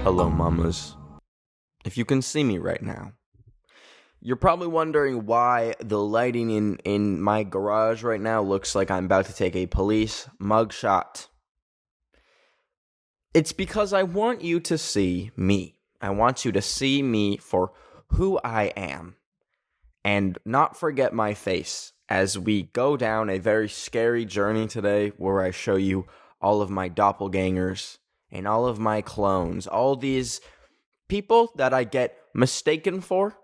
Hello, mamas. If you can see me right now, you're probably wondering why the lighting in my garage right now looks like I'm about to take a police mugshot. It's because I want you to see me. I want you to see me for who I am and not forget my face as we go down a very scary journey today where I show you all of my doppelgangers and all of my clones, all these people that I get mistaken for.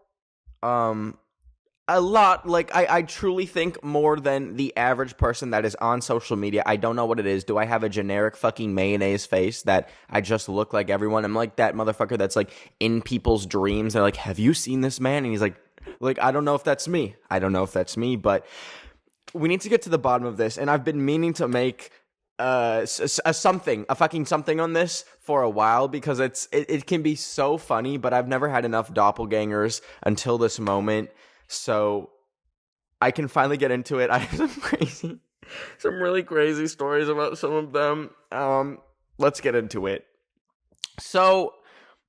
A lot, like, I truly think more than the average person that is on social media. I don't know what it is. Do I have a generic fucking mayonnaise face that I just look like everyone? I'm like that motherfucker that's, like, in people's dreams. They're like, have you seen this man? And he's like, I don't know if that's me. I don't know if that's me, but we need to get to the bottom of this. And I've been meaning to make a fucking something on this for a while because it can be so funny, but I've never had enough doppelgangers until this moment. So I can finally get into it. I have some really crazy stories about some of them. Let's get into it. So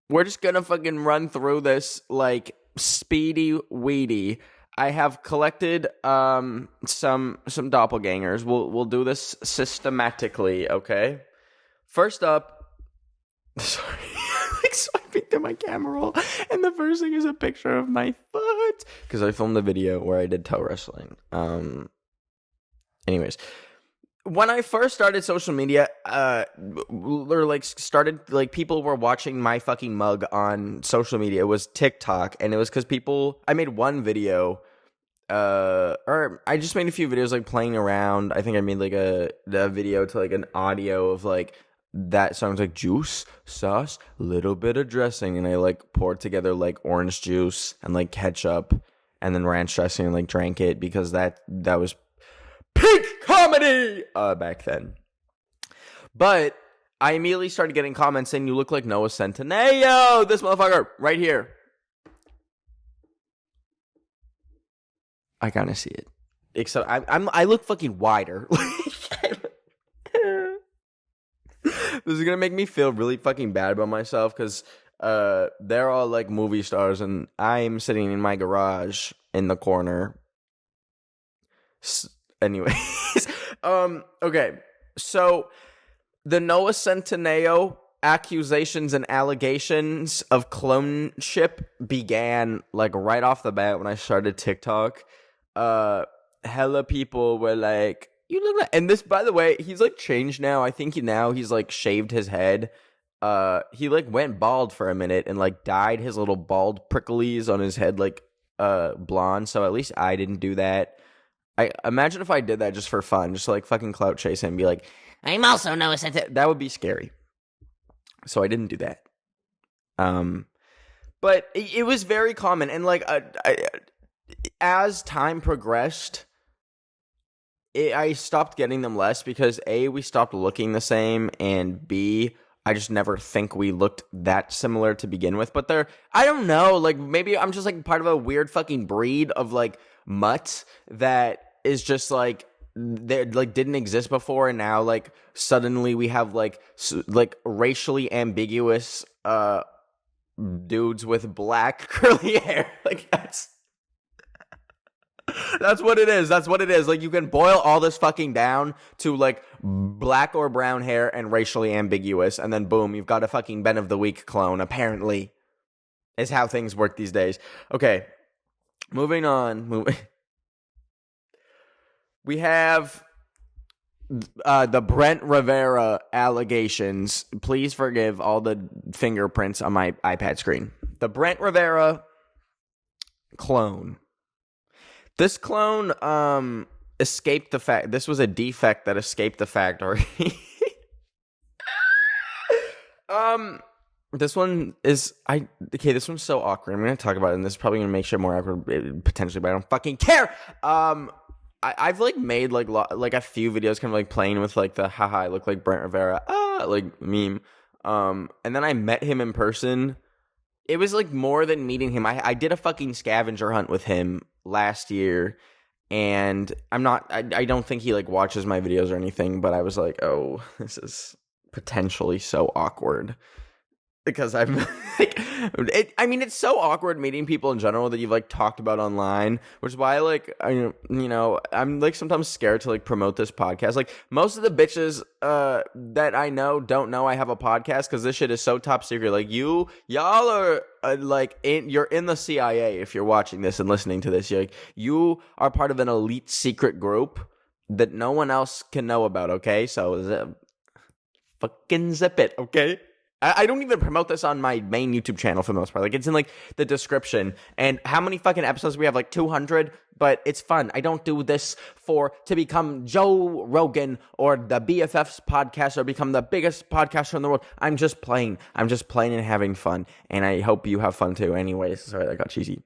we're just gonna fucking run through this like speedy weedy. I have collected some doppelgangers. We'll do this systematically, okay? First up, sorry, like swiping through my camera roll, and the first thing is a picture of my foot because I filmed a video where I did toe wrestling. Anyways, when I first started social media, people were watching my fucking mug on social media. It was TikTok, and it was because I made one video, or I just made a few videos, like, playing around. I think I made, like, a video to, like, an audio of, like, that song's, like, juice, sauce, little bit of dressing, and I, like, poured together, like, orange juice and, like, ketchup, and then ranch dressing and, like, drank it, because that was peak comedy back then. But I immediately started getting comments saying, you look like Noah Centineo, this motherfucker right here. I kind of see it, except I look fucking wider. This is gonna make me feel really fucking bad about myself because they're all like movie stars and I'm sitting in my garage in the corner. Anyways, okay, so the Noah Centineo accusations and allegations of cloneship began like right off the bat when I started TikTok. Hella people were like, you look like, and this, by the way, he's like changed now. I think he's like shaved his head. He like went bald for a minute and like dyed his little bald pricklies on his head like blonde. So at least I didn't do that. I imagine if I did that just for fun, just to, like, fucking clout chase him and be like, I'm also Noah Centineo. That would be scary. So I didn't do that. But it was very common, and like as time progressed, I stopped getting them less because A, we stopped looking the same, and B, I just never think we looked that similar to begin with. But I don't know, like, maybe I'm just like part of a weird fucking breed of like mutt that is just like they like didn't exist before, and now like suddenly we have like racially ambiguous dudes with black curly hair. Like that's what it is. That's what it is. Like, you can boil all this fucking down to like black or brown hair and racially ambiguous, and then boom, you've got a fucking Ben of the Week clone, apparently, is how things work these days. Okay, moving on. We have the Brent Rivera allegations. Please forgive all the fingerprints on my iPad screen. The Brent Rivera clone. This clone escaped the fact. This was a defect that escaped the factory. This one is this one's so awkward. I'm gonna talk about it, and this is probably gonna make shit more awkward potentially, but I don't fucking care. I've like made like a few videos kind of like playing with like the haha I look like Brent Rivera like meme. And then I met him in person. It was like more than meeting him. I did a fucking scavenger hunt with him last year, and I don't think he like watches my videos or anything, but I was like, oh, this is potentially so awkward. Because I'm like, it's so awkward meeting people in general that you've like talked about online, which is why I'm like sometimes scared to like promote this podcast. Like most of the bitches that I know don't know I have a podcast because this shit is so top secret. Like y'all are you're in the CIA if you're watching this and listening to this. You are part of an elite secret group that no one else can know about. Okay, so fucking zip it. Okay. I don't even promote this on my main YouTube channel for the most part. Like, it's in, like, the description. And how many fucking episodes we have? Like, 200? But it's fun. I don't do this to become Joe Rogan or the BFF's podcast or become the biggest podcaster in the world. I'm just playing. I'm just playing and having fun. And I hope you have fun, too. Anyways, sorry, that got cheesy.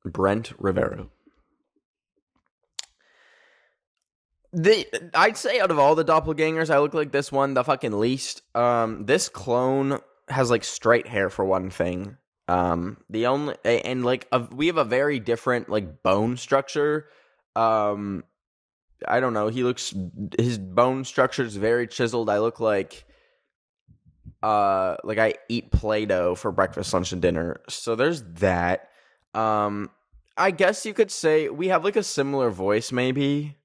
Brent Rivera. I'd say out of all the doppelgangers, I look like this one the fucking least. This clone has like straight hair for one thing. We have a very different like bone structure. I don't know. His bone structure is very chiseled. I look like I eat Play-Doh for breakfast, lunch, and dinner. So there's that. I guess you could say we have like a similar voice, maybe.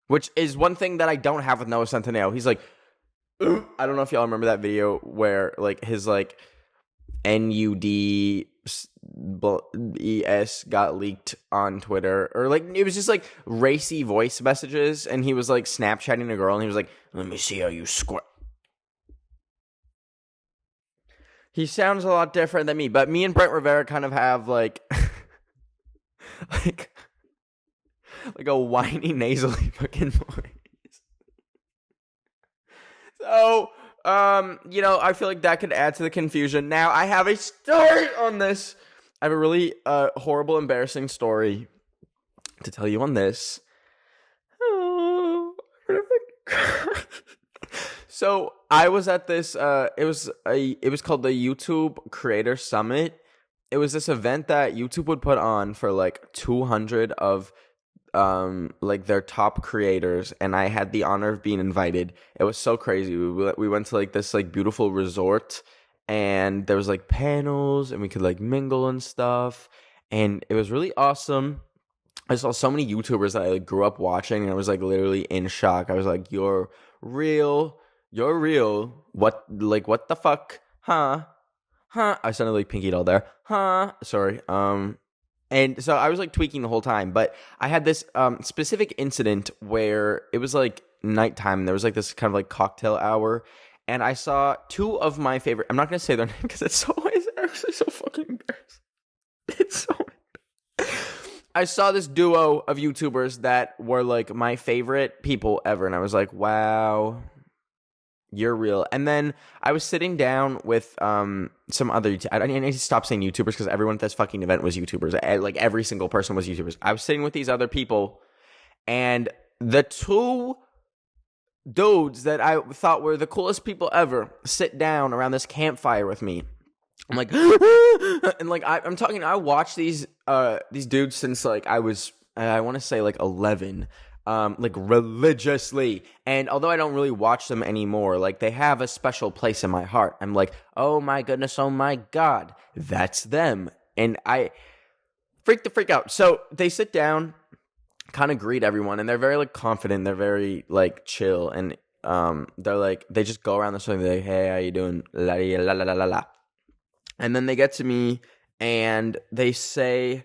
Which is one thing that I don't have with Noah Centineo. He's like, I don't know if y'all remember that video where like his like NUDES got leaked on Twitter, or like it was just like racy voice messages, and he was like Snapchatting a girl, and he was like, "Let me see how you squirt." He sounds a lot different than me, but me and Brent Rivera kind of have like like a whiny, nasally fucking voice. So, I feel like that could add to the confusion. Now, I have a story on this. I have a really horrible, embarrassing story to tell you on this. Oh, I'm gonna fucking cry. So, I was at this, it was called the YouTube Creator Summit. It was this event that YouTube would put on for like 200 of like their top creators, and I had the honor of being invited. It was so crazy. We went to like this like beautiful resort, and there was like panels, and we could like mingle and stuff, and it was really awesome. I saw so many YouTubers that I like grew up watching, and I was like literally in shock. I was like, you're real, what the fuck, huh? I sounded like Pinky Doll there, sorry. And so I was like tweaking the whole time, but I had this specific incident where it was like nighttime, and there was like this kind of like cocktail hour, and I saw two of my favorite. I'm not gonna say their name because it's actually so fucking embarrassing. It's so. I saw this duo of YouTubers that were like my favorite people ever, and I was like, wow. You're real. And then I was sitting down with some other. I need to stop saying YouTubers because everyone at this fucking event was YouTubers. Like every single person was YouTubers. I was sitting with these other people, and the two dudes that I thought were the coolest people ever sit down around this campfire with me. I'm like, and like I'm talking. I watched these dudes since like I was I want to say like 11. Like religiously, and although I don't really watch them anymore, like they have a special place in my heart. I'm like, oh my goodness, oh my god, that's them, and I freak out. So they sit down, kind of greet everyone, and they're very like confident, they're very like chill, and they're like, they just go around the circle, they're like, hey, how you doing, la la la la la la, and then they get to me and they say,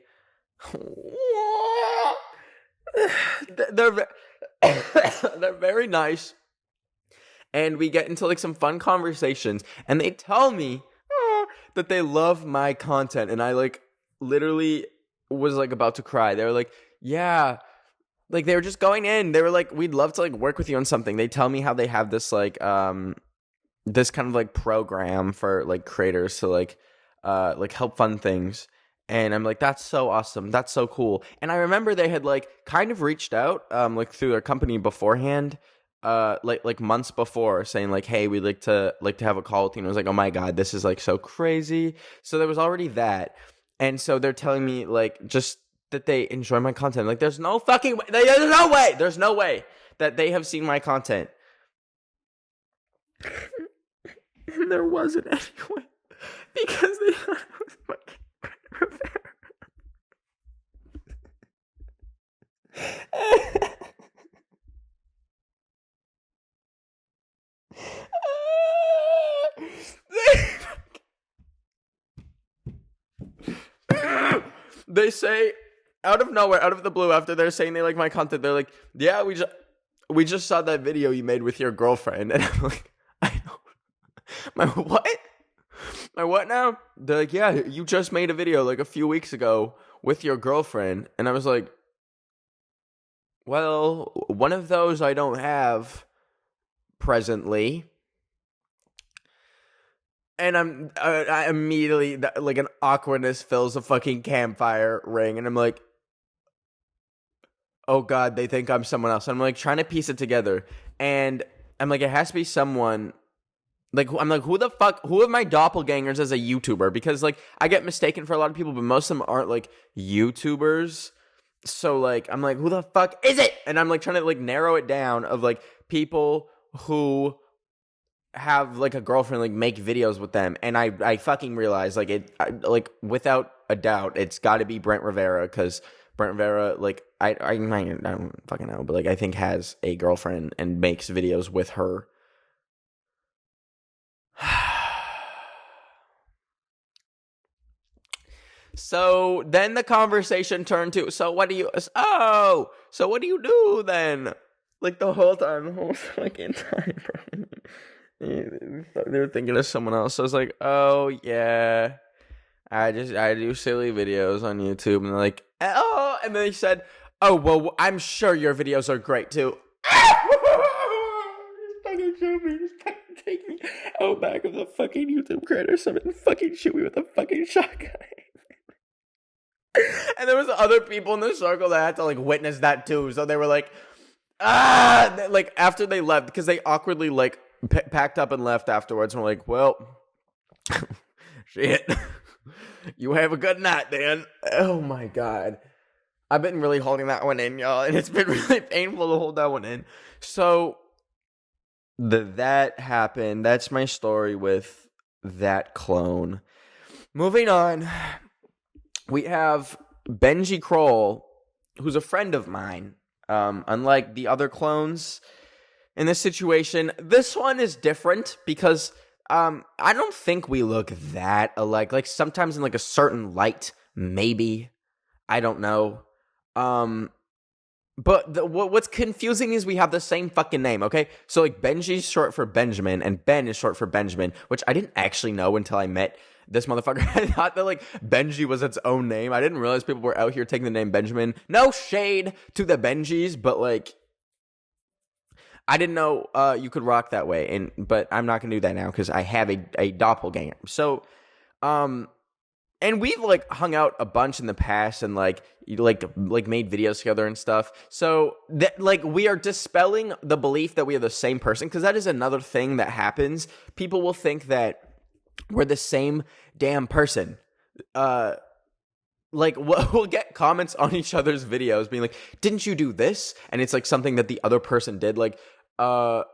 they're very nice, and we get into like some fun conversations, and they tell me that they love my content, and I like literally was like about to cry. They were like, yeah, like they were just going in, they were like, we'd love to like work with you on something. They tell me how they have this like this kind of like program for like creators to like help fund things. And I'm like, that's so awesome. That's so cool. And I remember they had like kind of reached out like through their company beforehand, like months before, saying like, hey, we'd like to have a call with you. And I was like, oh my god, this is like so crazy. So there was already that. And so they're telling me like, just that they enjoy my content. Like, there's no fucking way. There's no way that they have seen my content. And there wasn't anyway. Because they thought it was fucking Rivera. They say, out of nowhere, out of the blue, after they're saying they like my content, they're like, yeah, we just saw that video you made with your girlfriend. And I'm like, I know. My what? My what now? They're like, yeah, you just made a video like a few weeks ago with your girlfriend. And I was like, well, one of those I don't have presently. And I immediately, like, an awkwardness fills a fucking campfire ring. And I'm like, oh God, they think I'm someone else. I'm like trying to piece it together. And I'm like, it has to be someone. Like, I'm like, who are my doppelgangers as a YouTuber? Because, like, I get mistaken for a lot of people, but most of them aren't, like, YouTubers. So, like, I'm like, who the fuck is it? And I'm, like, trying to, like, narrow it down of, like, people who have, like, a girlfriend, like, make videos with them. And I fucking realize, like, like, without a doubt, it's got to be Brent Rivera, because Brent Rivera, like, I don't fucking know, but, like, I think has a girlfriend and makes videos with her. So then the conversation turned to, so what do you do then? Like, the whole fucking time, bro. They were thinking of someone else. So I was like, oh yeah, I do silly videos on YouTube. And they're like, oh, and then they said, oh, well, I'm sure your videos are great too. Fucking shoot me. Just fucking take me out back of the fucking YouTube creator summit and fucking shoot me with a fucking shotgun. And there was other people in the circle that had to, like, witness that too. So they were like, like, after they left, because they awkwardly, like, packed up and left afterwards. And we're like, well, shit. You have a good night, then. Oh my God. I've been really holding that one in, y'all. And it's been really painful to hold that one in. So that happened. That's my story with that clone. Moving on. We have Benji Kroll, who's a friend of mine. Unlike the other clones in this situation, this one is different because I don't think we look that alike. Like, sometimes in, like, a certain light, maybe. I don't know. But what's confusing is we have the same fucking name, okay? So, like, Benji's short for Benjamin, and Ben is short for Benjamin, which I didn't actually know until I met this motherfucker. I thought that, like, Benji was its own name. I didn't realize people were out here taking the name Benjamin. No shade to the Benjis, but, like, I didn't know you could rock that way. But I'm not gonna do that now because I have a doppelganger. So, and we've, like, hung out a bunch in the past and, like made videos together and stuff. So that, like, we are dispelling the belief that we are the same person, because that is another thing that happens. People will think that we're the same damn person. Like, we'll get comments on each other's videos being like, didn't you do this? And it's, like, something that the other person did. Like, I'll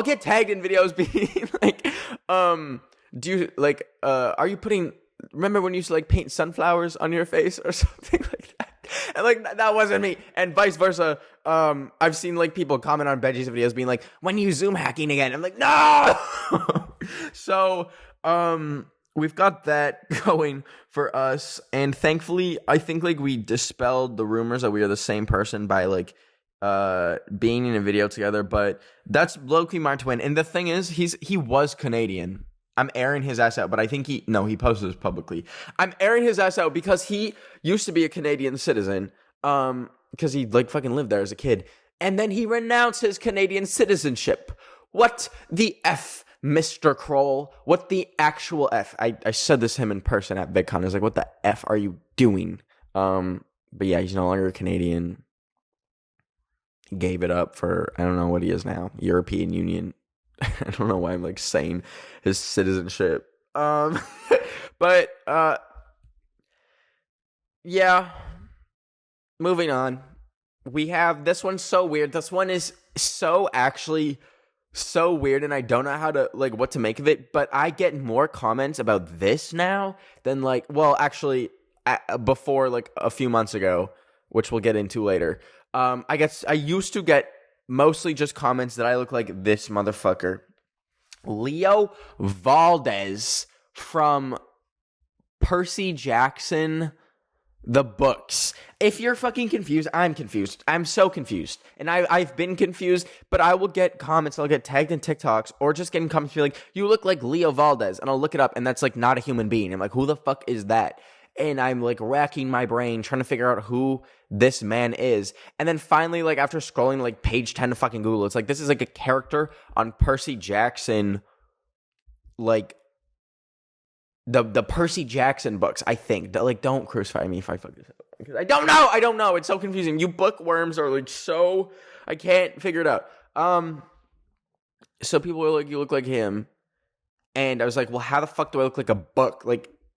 get tagged in videos being like, do you, like, are you putting, remember when you used to, like, paint sunflowers on your face or something like that? And, like, that wasn't me. And vice versa. I've seen, like, people comment on Benji's videos being like, when you Zoom hacking again? I'm like, no! So, we've got that going for us. And thankfully, I think, like, we dispelled the rumors that we are the same person by, like, being in a video together. But that's low-key my twin. And the thing is, he was Canadian. I'm airing his ass out, but I think he posted this publicly. I'm airing his ass out because he used to be a Canadian citizen, because he, like, fucking lived there as a kid. And then he renounced his Canadian citizenship. What the F, Mr. Kroll? What the actual F? I said this to him in person at VidCon. I was like, what the F are you doing? But yeah, he's no longer a Canadian. He gave it up for, I don't know what he is now, European Union. I don't know why I'm, like, saying his citizenship. But yeah, moving on. We have this one's so weird. This one is so weird, and I don't know how to what to make of it. But I get more comments about this now than before a few months ago, which we'll get into later. I guess I used to get mostly just comments that I look like this motherfucker, Leo Valdez from Percy Jackson, the books. If you're fucking confused, I'm confused. I'm so confused. And I've been confused, but I will get comments, I'll get tagged in TikToks, or just getting comments be like, you look like Leo Valdez. And I'll look it up, and that's not a human being. I'm like, who the fuck is that? And I'm racking my brain trying to figure out who this man is. And then finally, after scrolling page 10 of fucking Google, it's this is a character on Percy Jackson, the Percy Jackson books, I think. Don't crucify me if I fuck this up. Because I don't know. It's so confusing. You bookworms are so... I can't figure it out. So people were like, you look like him. And I was like, well, how the fuck do I look like a book?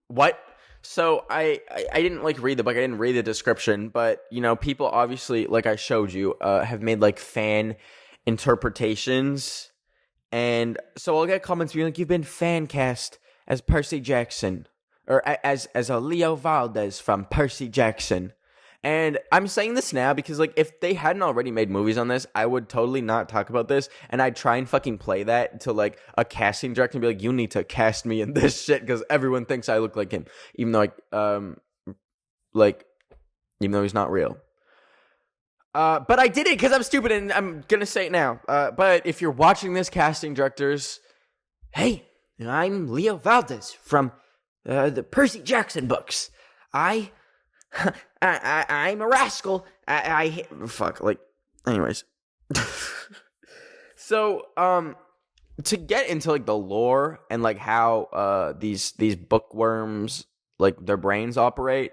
What? So I didn't read the book. I didn't read the description. But, people obviously, I showed you, have made fan interpretations. And so I'll get comments being you've been fan cast as Percy Jackson, or as a Leo Valdez from Percy Jackson. And I'm saying this now because, if they hadn't already made movies on this, I would totally not talk about this, and I'd try and fucking play that to, a casting director and be like, you need to cast me in this shit because everyone thinks I look like him, even though, even though he's not real. But I did it because I'm stupid, and I'm gonna say it now. But if you're watching this, casting directors, hey, I'm Leo Valdez from the Percy Jackson books. I'm a rascal. Anyways. So, to get into the lore and how these bookworms their brains operate,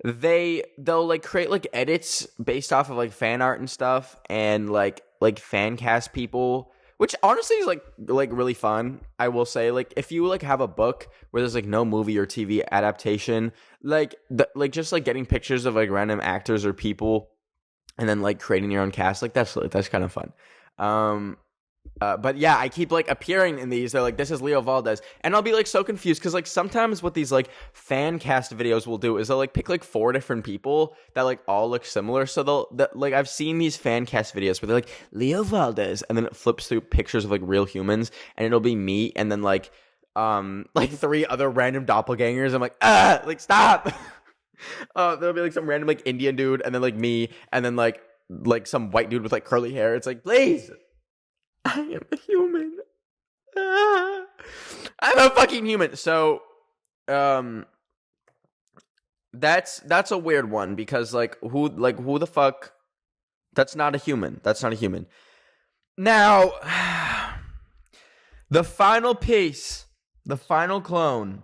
they'll create edits based off of fan art and stuff, and fan cast people. Which honestly is really fun. I will say, if you have a book where there's no movie or TV adaptation, just getting pictures of random actors or people, and then creating your own cast, that's kind of fun. But yeah, I keep appearing in these. They're this is Leo Valdez, and I'll be so confused because sometimes what these fan cast videos will do is they'll pick 4 different people that all look similar. So I've seen these fan cast videos where they're Leo Valdez, and then it flips through pictures of real humans, and it'll be me, and then 3 other random doppelgangers. I'm stop. There'll be some random Indian dude, and then me, and then some white dude with curly hair. It's please. I am a human. I'm a fucking human. So, that's a weird one because who the fuck? That's not a human. That's not a human. Now, the final piece, the final clone,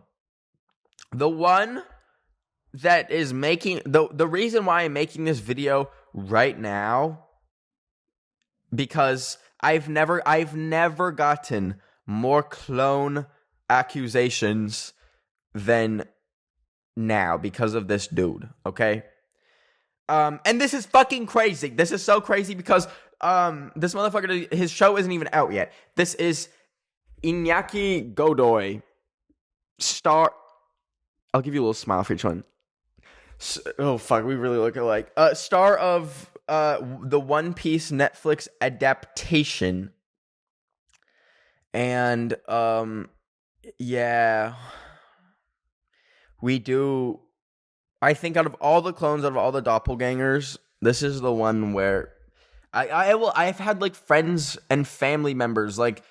the one that is making the reason why I'm making this video right now, because I've never gotten more clone accusations than now because of this dude, okay? And this is fucking crazy. This is so crazy because this motherfucker, his show isn't even out yet. This is Iñaki Godoy, star... I'll give you a little smile for each one. Oh, fuck, we really look alike. Star of the One Piece Netflix adaptation. And, yeah. We do... I think out of all the clones, out of all the doppelgangers, this is the one where... I've had, like, friends and family members, like,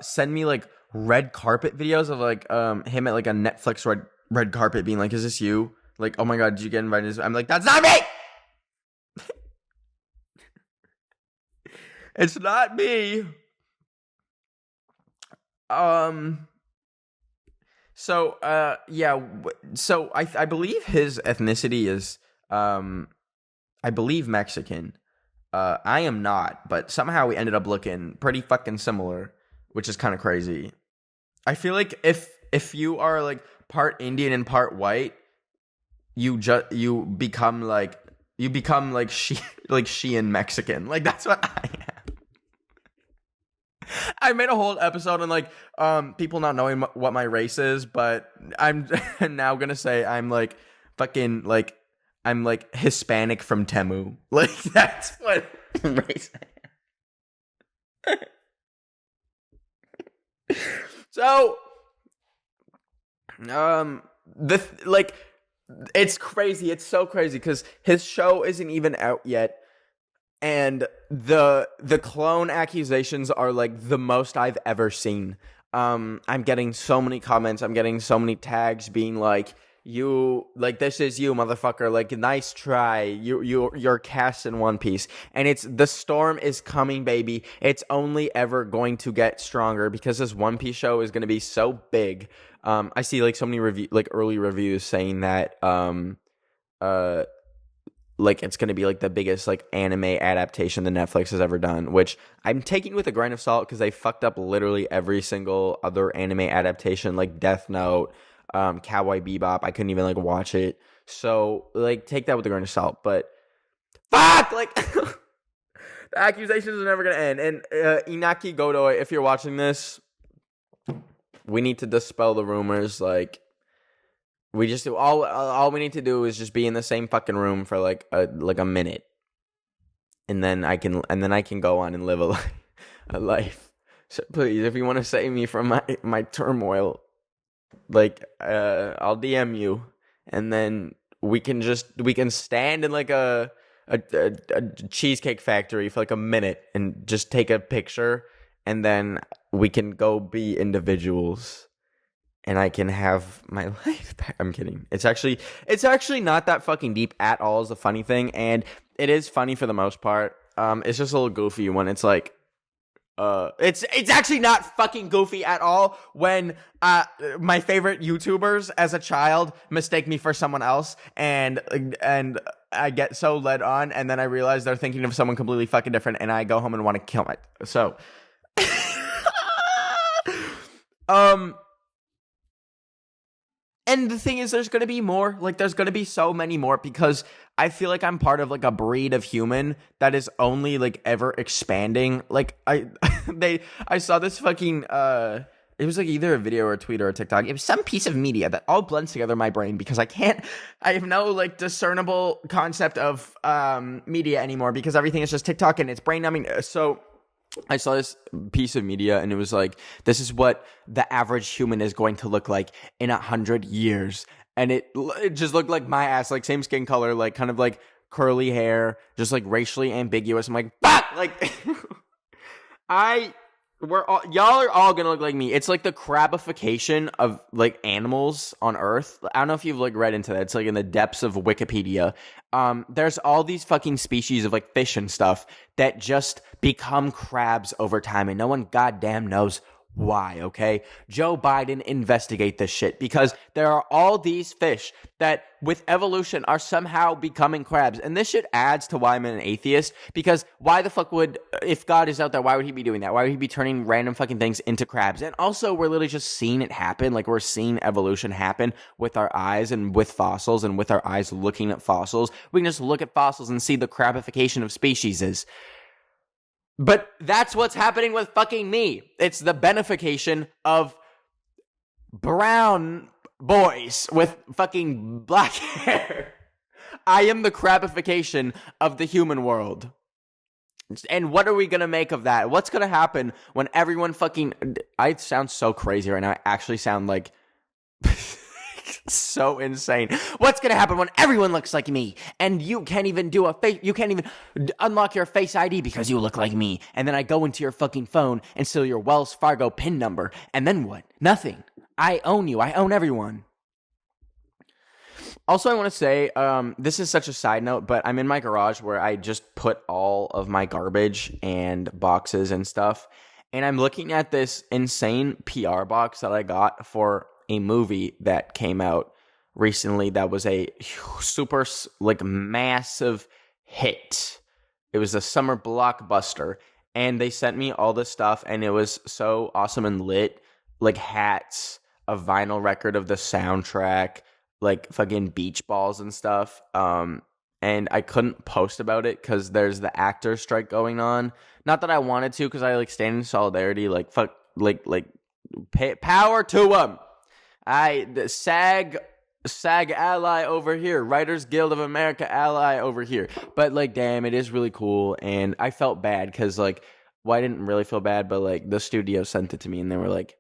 send me, like, red carpet videos of, like, him at, like, a Netflix red carpet being like, is this you? Like, oh my god, did you get invited? I'm like, that's not me! It's not me. So, yeah, so I believe his ethnicity is, I believe Mexican. I am not, but somehow we ended up looking pretty fucking similar, which is kind of crazy. I feel like if you are, like, part Indian and part white, you become, like, You become like Shein Mexican. Like that's what I am. I made a whole episode on like people not knowing what my race is, but I'm now gonna say I'm like fucking like I'm like Hispanic from Temu. Like that's what race I am. So it's crazy. It's so crazy because his show isn't even out yet. And the clone accusations are like the most I've ever seen. I'm getting so many comments. I'm getting so many tags being like, "You like this is you, motherfucker! Like nice try. You're cast in One Piece." And it's the storm is coming, baby. It's only ever going to get stronger because this One Piece show is going to be so big. I see like so many early reviews saying that like it's going to be like the biggest like anime adaptation that Netflix has ever done, which I'm taking with a grain of salt because they fucked up literally every single other anime adaptation, like Death Note, Cowboy Bebop. I couldn't even like watch it. So like take that with a grain of salt. But fuck, like the accusations are never going to end. And Inaki Godoy, if you're watching this, we need to dispel the rumors. Like we just all we need to do is just be in the same fucking room for like a minute, and then I can go on and live a life. So please, if you want to save me from my turmoil, like I'll DM you, and then we can stand in like a cheesecake factory for like a minute and just take a picture, and then we can go be individuals. And I can have my life back. I'm kidding. It's actually not that fucking deep at all is the funny thing. And it is funny for the most part. It's just a little goofy when it's like, it's actually not fucking goofy at all when my favorite YouTubers as a child mistake me for someone else and I get so led on and then I realize they're thinking of someone completely fucking different and I go home and want to kill so and the thing is, there's going to be more. Like, there's going to be so many more because I feel like I'm part of, like, a breed of human that is only, like, ever expanding. Like, I saw this fucking, it was, like, either a video or a tweet or a TikTok. It was some piece of media that all blends together in my brain because I have no, like, discernible concept of media anymore because everything is just TikTok and it's brain numbing. So I saw this piece of media and it was like, this is what the average human is going to look like in 100 years. And it just looked like my ass, like same skin color, like kind of like curly hair, just like racially ambiguous. I'm like, fuck! Like, y'all are all gonna look like me. It's like the crabification of like animals on Earth. I don't know if you've like read into that. It's like in the depths of Wikipedia. There's all these fucking species of like fish and stuff that just become crabs over time, and no one goddamn knows why, okay? Joe Biden, investigate this shit because there are all these fish that with evolution are somehow becoming crabs. And this shit adds to why I'm an atheist because why the fuck would, if God is out there, why would he be doing that? Why would he be turning random fucking things into crabs? And also we're literally just seeing it happen. Like we're seeing evolution happen with our eyes and with fossils and with our eyes looking at fossils. We can just look at fossils and see the crabification of species is. But that's what's happening with fucking me. It's the benefication of brown boys with fucking black hair. I am the crabification of the human world. And what are we going to make of that? What's going to happen when everyone fucking... I sound so crazy right now. I actually sound like... so insane. What's gonna happen when everyone looks like me and you can't even do you can't even unlock your Face ID because you look like me, and then I go into your fucking phone and steal your Wells Fargo PIN number, and then what? Nothing. I own you. I own everyone. Also, I want to say, this is such a side note, but I'm in my garage where I just put all of my garbage and boxes and stuff, and I'm looking at this insane PR box that I got for a movie that came out recently that was a super, like, massive hit. It was a summer blockbuster, and they sent me all this stuff, and it was so awesome and lit, like hats, a vinyl record of the soundtrack, like fucking beach balls and stuff. and I couldn't post about it because there's the actor strike going on. Not that I wanted to, because I like stand in solidarity. Like fuck, power to them. The SAG ally over here, Writers Guild of America ally over here. But like, damn, it is really cool, and I felt bad because like, well, I didn't really feel bad, but like the studio sent it to me, and they were like,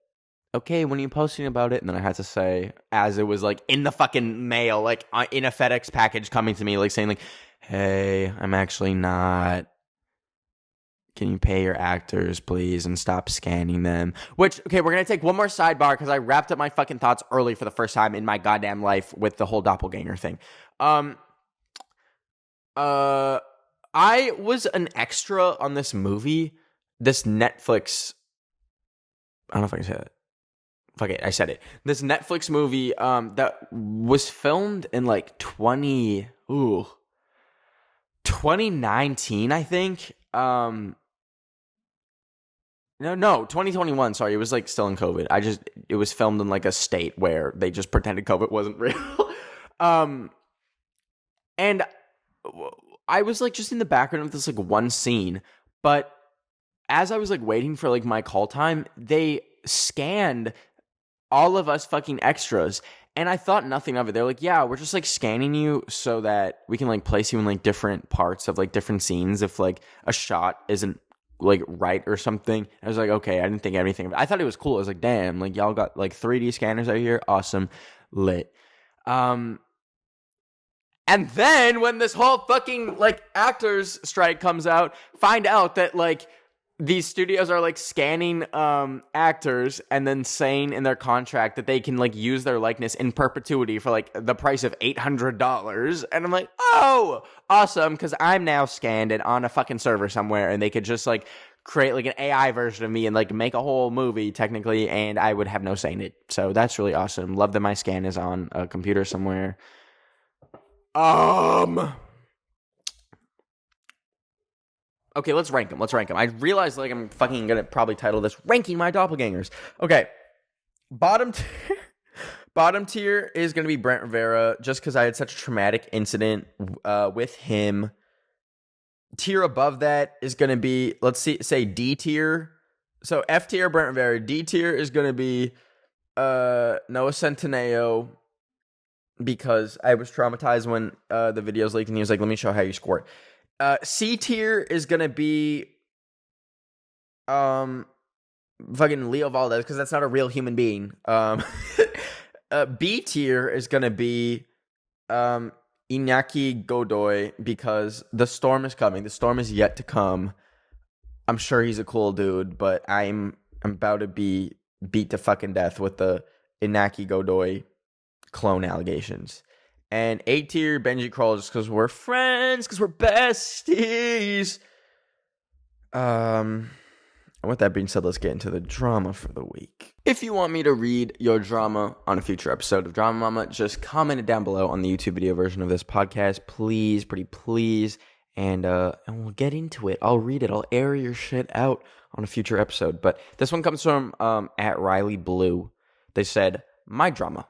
okay, when are you posting about it? And then I had to say, as it was like in the fucking mail, like in a FedEx package coming to me, like saying like, hey, I'm actually not. Can you pay your actors, please, and stop scanning them? Which, okay, we're going to take one more sidebar because I wrapped up my fucking thoughts early for the first time in my goddamn life with the whole doppelganger thing. I was an extra on this movie, this Netflix. I don't know if I can say that. Fuck it, I said it. This Netflix movie that was filmed in like 2019, I think. No, 2021. Sorry, it was like still in COVID. It was filmed in like a state where they just pretended COVID wasn't real. And I was like just in the background of this like one scene, but as I was like waiting for like my call time, they scanned all of us fucking extras, and I thought nothing of it. They're like, yeah, we're just like scanning you so that we can like place you in like different parts of like different scenes if like a shot isn't like right or something. I was like, okay, I didn't think anything of it. I thought it was cool. I was like, damn, like y'all got like 3D scanners out here, awesome, lit. And then when this whole fucking like actors strike comes out, find out that like these studios are like scanning actors and then saying in their contract that they can like use their likeness in perpetuity for like the price of $800. And I'm like, oh, awesome, because I'm now scanned and on a fucking server somewhere, and they could just like create like an AI version of me and like make a whole movie technically, and I would have no say in it. So that's really awesome. Love that my scan is on a computer somewhere. Okay, let's rank them. I realize like I'm fucking gonna probably title this "Ranking My Doppelgangers." Okay, bottom tier is gonna be Brent Rivera, just because I had such a traumatic incident with him. Tier above that is gonna be, say D tier. So F tier Brent Rivera. D tier is gonna be Noah Centineo, because I was traumatized when the videos leaked and he was like, let me show how you squirt. C tier is gonna be fucking Leo Valdez, because that's not a real human being. B tier is gonna be Iñaki Godoy, because the storm is coming. The storm is yet to come. I'm sure he's a cool dude, but I'm about to be beat to fucking death with the Iñaki Godoy clone allegations. And A tier, Benji Kroll, just because we're friends, because we're besties. And with that being said, let's get into the drama for the week. If you want me to read your drama on a future episode of Drama Mama, just comment it down below on the YouTube video version of this podcast, please, pretty please. And we'll get into it. I'll read it. I'll air your shit out on a future episode. But this one comes from at Riley Blue. They said, my drama.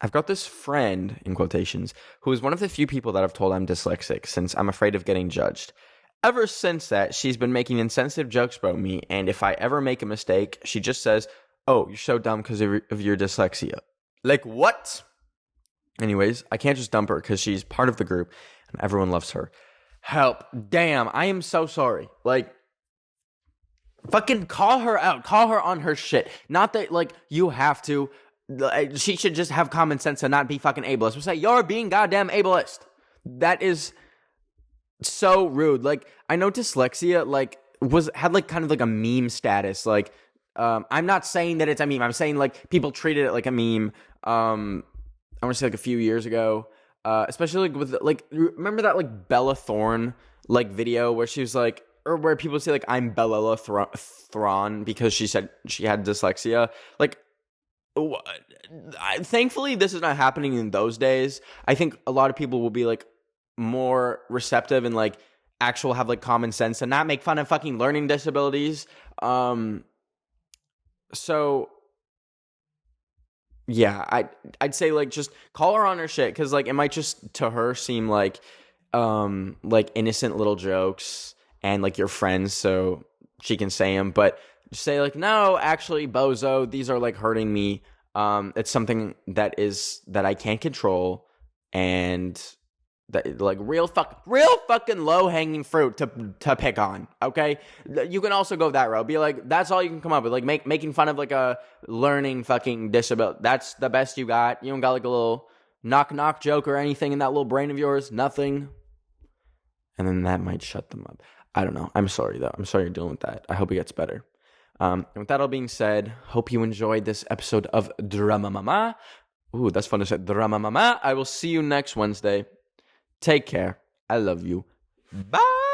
I've got this friend, in quotations, who is one of the few people that I've told I'm dyslexic, since I'm afraid of getting judged. Ever since that, she's been making insensitive jokes about me, and if I ever make a mistake, she just says, oh, you're so dumb because of your dyslexia. Like, what? Anyways, I can't just dump her because she's part of the group, and everyone loves her. Help. Damn, I am so sorry. Like, fucking call her out. Call her on her shit. Not that, like, you have to. She should just have common sense and not be fucking ableist. We'll say, you're being goddamn ableist. That is so rude. Like, I know dyslexia, like, had like kind of like a meme status. Like, I'm not saying that it's a meme. I'm saying like people treated it like a meme. I want to say like a few years ago, especially like with like, remember that like Bella Thorne like video where she was like, or where people say like, I'm Bella Thorne because she said she had dyslexia. Like, thankfully this is not happening in those days. I think a lot of people will be like more receptive and like actual have like common sense and not make fun of fucking learning disabilities. So yeah, I'd say like just call her on her shit, because like it might just to her seem like like innocent little jokes and like your friends so she can say them, but just say like, no, actually, bozo, these are like hurting me. It's something that I can't control, and that like real fucking low hanging fruit to pick on. Okay, you can also go that route. Be like, that's all you can come up with. Like making fun of like a learning fucking disability. That's the best you got. You don't got like a little knock joke or anything in that little brain of yours. Nothing. And then that might shut them up. I don't know. I'm sorry though. I'm sorry you're dealing with that. I hope it gets better. And with that all being said, hope you enjoyed this episode of Drama Mama. Ooh, that's fun to say. Drama Mama. I will see you next Wednesday. Take care. I love you. Bye.